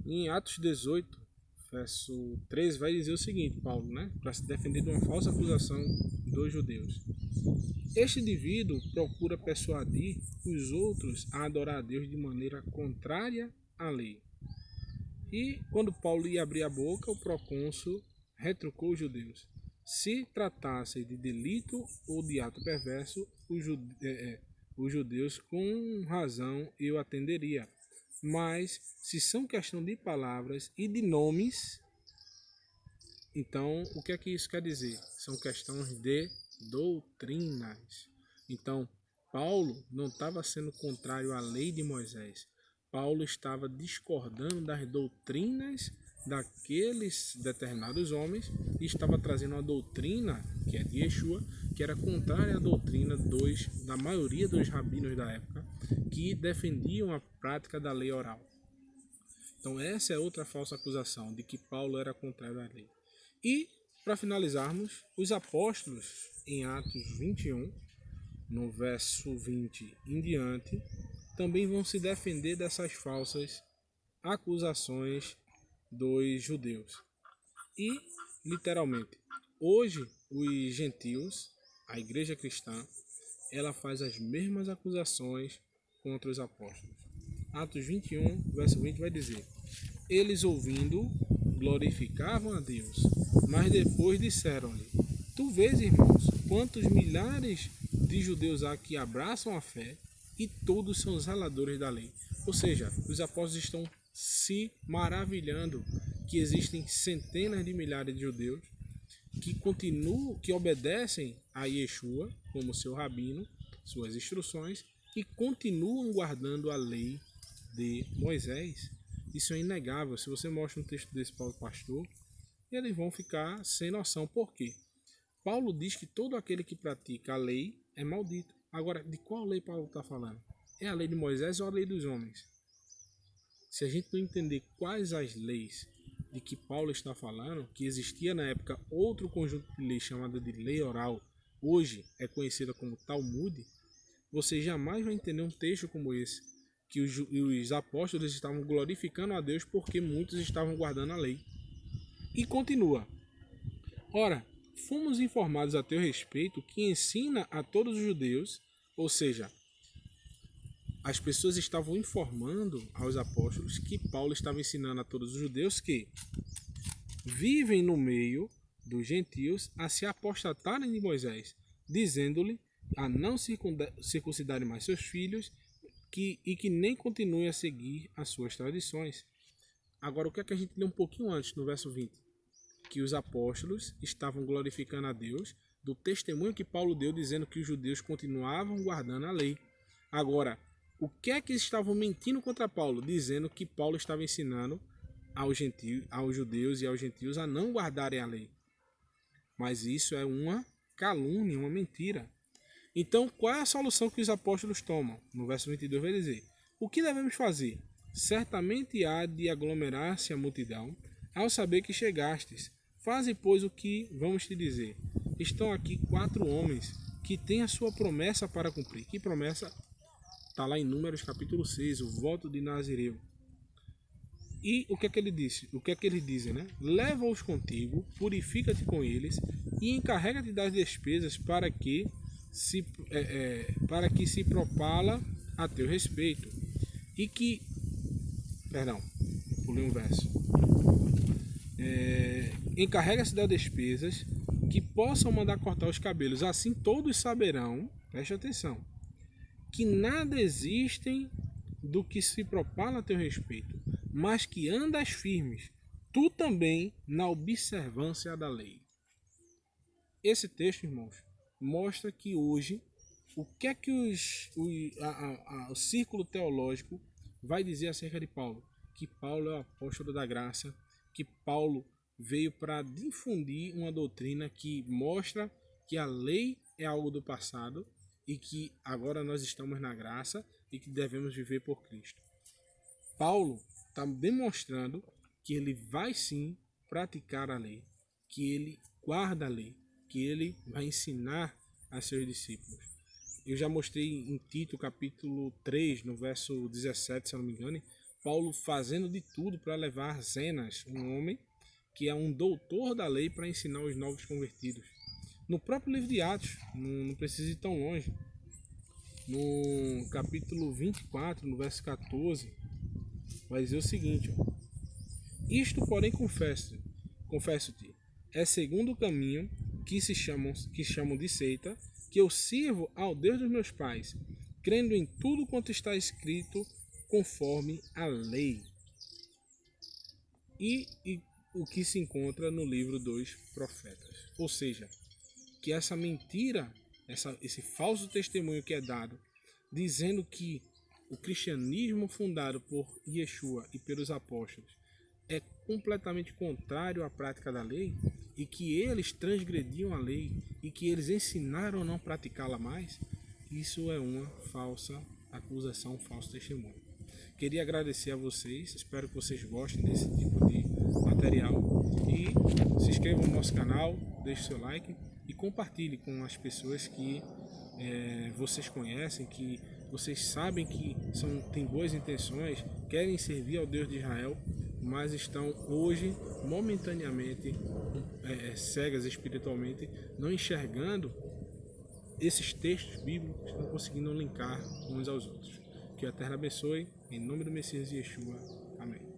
Em Atos 18, verso 13, vai dizer o seguinte, Paulo, né? Para se defender de uma falsa acusação dos judeus. Este indivíduo procura persuadir os outros a adorar a Deus de maneira contrária à lei. E quando Paulo ia abrir a boca, o procônsul retrucou os judeus. Se tratasse de delito ou de ato perverso, os judeus com razão eu atenderia. Mas se são questão de palavras e de nomes, então o que é que isso quer dizer? São questões de doutrinas. Então, Paulo não estava sendo contrário à lei de Moisés. Paulo estava discordando das doutrinas daqueles determinados homens e estava trazendo uma doutrina, que é de Yeshua, que era contrária à doutrina da maioria dos rabinos da época, que defendiam a prática da lei oral. Então essa é outra falsa acusação, de que Paulo era contrário à lei. E, para finalizarmos, os apóstolos, em Atos 21, no verso 20 em diante, também vão se defender dessas falsas acusações dos judeus. E, literalmente, hoje os gentios, a igreja cristã, ela faz as mesmas acusações contra os apóstolos. Atos 21, verso 20 vai dizer: eles ouvindo, glorificavam a Deus, mas depois disseram-lhe: tu vês, irmãos, quantos milhares de judeus há que abraçam a fé e todos são zeladores da lei. Ou seja, os apóstolos estão se maravilhando que existem centenas de milhares de judeus que obedecem a Yeshua como seu rabino, suas instruções, e continuam guardando a lei de Moisés. Isso é inegável. Se você mostra um texto desse para o pastor, eles vão ficar sem noção. Por quê? Paulo diz que todo aquele que pratica a lei é maldito. Agora, de qual lei Paulo está falando? É a lei de Moisés ou a lei dos homens? Se a gente não entender quais as leis de que Paulo está falando, que existia na época outro conjunto de leis chamada de lei oral, hoje é conhecida como Talmud, você jamais vai entender um texto como esse, que os apóstolos estavam glorificando a Deus porque muitos estavam guardando a lei. E continua: ora, fomos informados a teu respeito que ensina a todos os judeus, ou seja, as pessoas estavam informando aos apóstolos que Paulo estava ensinando a todos os judeus que vivem no meio dos gentios a se apostatarem de Moisés, dizendo-lhe a não circuncidarem mais seus filhos e que nem continuem a seguir as suas tradições. Agora, o que é que a gente lê um pouquinho antes, no verso 20? Que os apóstolos estavam glorificando a Deus do testemunho que Paulo deu, dizendo que os judeus continuavam guardando a lei. Agora, o que é que eles estavam mentindo contra Paulo? Dizendo que Paulo estava ensinando aos judeus e aos gentios a não guardarem a lei. Mas isso é uma calúnia, uma mentira. Então, qual é a solução que os apóstolos tomam? No verso 22 vai dizer: o que devemos fazer? Certamente há de aglomerar-se a multidão, ao saber que chegastes. Faze, pois, o que vamos te dizer. Estão aqui 4 homens que têm a sua promessa para cumprir. Que promessa? Está lá em Números capítulo 6, o voto de Nazireu. E o que é que ele disse? O que é que eles dizem, né? Leva-os contigo, purifica-te com eles e encarrega-te das despesas para que se propala a teu respeito. E que... Perdão, pulei um verso. Encarrega-se das despesas que possam mandar cortar os cabelos. Assim todos saberão, preste atenção, que nada existem do que se propala a teu respeito, mas que andas firmes, tu também, na observância da lei. Esse texto, irmãos, mostra que hoje, o que é que o círculo teológico vai dizer acerca de Paulo? Que Paulo é o apóstolo da graça, que Paulo veio para difundir uma doutrina que mostra que a lei é algo do passado e que agora nós estamos na graça e que devemos viver por Cristo. Paulo está demonstrando que ele vai sim praticar a lei, que ele guarda a lei, que ele vai ensinar a seus discípulos. Eu já mostrei em Tito capítulo 3, no verso 17, se eu não me engano, Paulo fazendo de tudo para levar Zenas, um homem que é um doutor da lei, para ensinar os novos convertidos. No próprio livro de Atos, não precisa ir tão longe, no capítulo 24, no verso 14, vai dizer o seguinte: ó, isto, porém, confesso-te, é segundo o caminho que chamam de seita, que eu sirvo ao Deus dos meus pais, crendo em tudo quanto está escrito conforme a lei. E o que se encontra no livro dos profetas. Ou seja, que essa mentira, esse falso testemunho que é dado, dizendo que o cristianismo fundado por Yeshua e pelos apóstolos é completamente contrário à prática da lei, e que eles transgrediam a lei e que eles ensinaram a não praticá-la mais, isso é uma falsa acusação, um falso testemunho. Queria agradecer a vocês, espero que vocês gostem desse tipo de material e se inscrevam no nosso canal, deixe seu like e compartilhe com as pessoas que vocês conhecem, que vocês sabem que têm boas intenções, querem servir ao Deus de Israel, mas estão hoje momentaneamente cegas espiritualmente, não enxergando esses textos bíblicos, não conseguindo linkar uns aos outros. Que a Terra abençoe, em nome do Messias Yeshua. Amém.